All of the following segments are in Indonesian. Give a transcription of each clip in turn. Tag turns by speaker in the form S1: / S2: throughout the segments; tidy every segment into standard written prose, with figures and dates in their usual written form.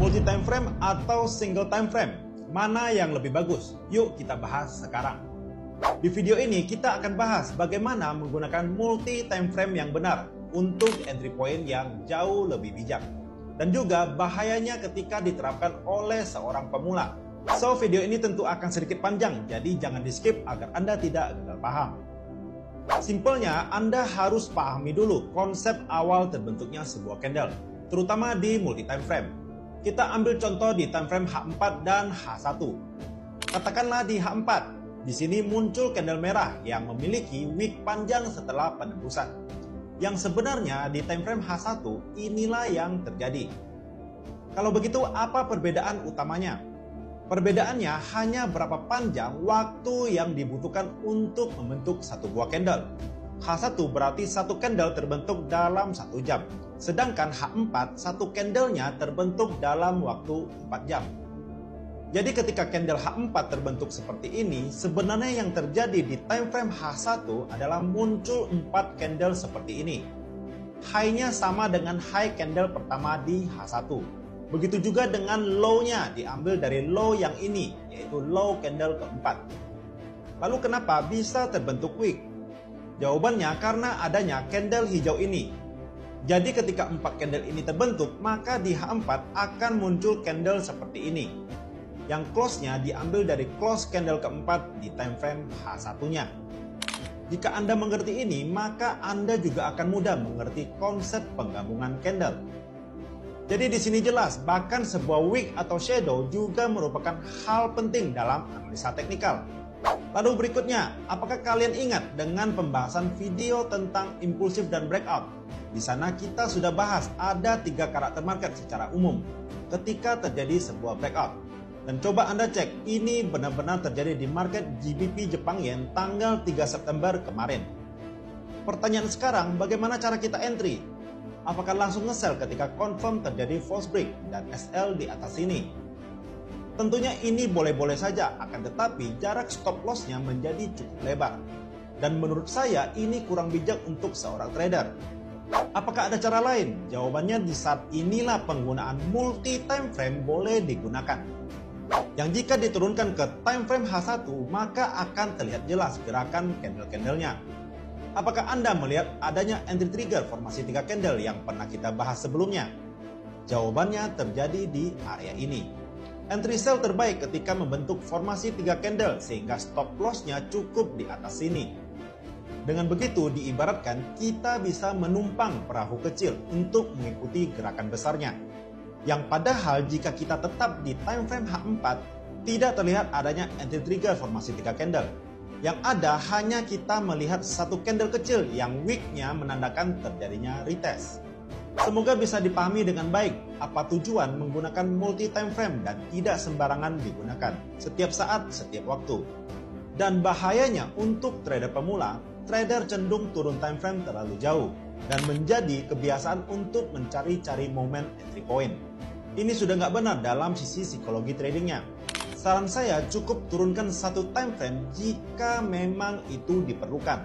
S1: multi time frame atau single time frame? Mana yang lebih bagus? Yuk kita bahas sekarang. Di video ini kita akan bahas bagaimana menggunakan multi time frame yang benar untuk entry point yang jauh lebih bijak. Dan juga bahayanya ketika diterapkan oleh seorang pemula. So video ini tentu akan sedikit panjang, jadi jangan di skip agar Anda tidak gagal paham. Simpelnya, Anda harus pahami dulu konsep awal terbentuknya sebuah candle, terutama di multi time frame. Kita ambil contoh di time frame H4 dan H1. Katakanlah di H4, di sini muncul candle merah yang memiliki wick panjang setelah penembusan. Yang sebenarnya di time frame H1 inilah yang terjadi. Kalau begitu apa perbedaan utamanya? Perbedaannya hanya berapa panjang waktu yang dibutuhkan untuk membentuk satu buah candle. H1 berarti satu candle terbentuk dalam 1 jam. Sedangkan H4 satu candlenya terbentuk dalam waktu 4 jam. Jadi ketika candle H4 terbentuk seperti ini, sebenarnya yang terjadi di time frame H1 adalah muncul 4 candle seperti ini. High-nya sama dengan high candle pertama di H1. Begitu juga dengan low-nya diambil dari low yang ini, yaitu low candle keempat. Lalu kenapa bisa terbentuk wick? Jawabannya karena adanya candle hijau ini. Jadi ketika 4 candle ini terbentuk, maka di H4 akan muncul candle seperti ini. Yang close-nya diambil dari close candle keempat di time frame H1-nya. Jika Anda mengerti ini, maka Anda juga akan mudah mengerti konsep penggabungan candle. Jadi di sini jelas, bahkan sebuah wick atau shadow juga merupakan hal penting dalam analisa teknikal. Lalu berikutnya, apakah kalian ingat dengan pembahasan video tentang impulsif dan breakout? Di sana kita sudah bahas ada 3 karakter market secara umum ketika terjadi sebuah breakout. Dan coba Anda cek, ini benar-benar terjadi di market GBP Jepang Yen tanggal 3 September kemarin. Pertanyaan sekarang, bagaimana cara kita entry? Apakah langsung nge-sell ketika confirm terjadi false break dan SL di atas sini? Tentunya ini boleh-boleh saja, akan tetapi jarak stop loss-nya menjadi cukup lebar. Dan menurut saya ini kurang bijak untuk seorang trader. Apakah ada cara lain? Jawabannya di saat inilah penggunaan multi time frame boleh digunakan. Yang jika diturunkan ke time frame H1, maka akan terlihat jelas gerakan candle-candlenya. Apakah Anda melihat adanya entry trigger formasi 3 candle yang pernah kita bahas sebelumnya? Jawabannya terjadi di area ini. Entry sell terbaik ketika membentuk formasi 3 candle sehingga stop loss-nya cukup di atas sini. Dengan begitu diibaratkan kita bisa menumpang perahu kecil untuk mengikuti gerakan besarnya. Yang padahal jika kita tetap di time frame H4, tidak terlihat adanya entry trigger formasi 3 candle. Yang ada hanya kita melihat satu candle kecil yang wick-nya menandakan terjadinya retest. Semoga bisa dipahami dengan baik apa tujuan menggunakan multi time frame dan tidak sembarangan digunakan setiap saat, setiap waktu. Dan bahayanya untuk trader pemula, trader cenderung turun time frame terlalu jauh dan menjadi kebiasaan untuk mencari-cari momen entry point. Ini sudah nggak benar dalam sisi psikologi tradingnya. Saran saya cukup turunkan satu time frame jika memang itu diperlukan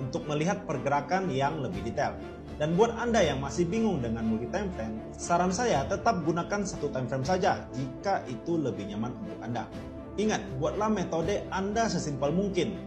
S1: untuk melihat pergerakan yang lebih detail. Dan buat Anda yang masih bingung dengan multi time frame, saran saya tetap gunakan satu time frame saja jika itu lebih nyaman untuk Anda. Ingat, buatlah metode Anda sesimpel mungkin.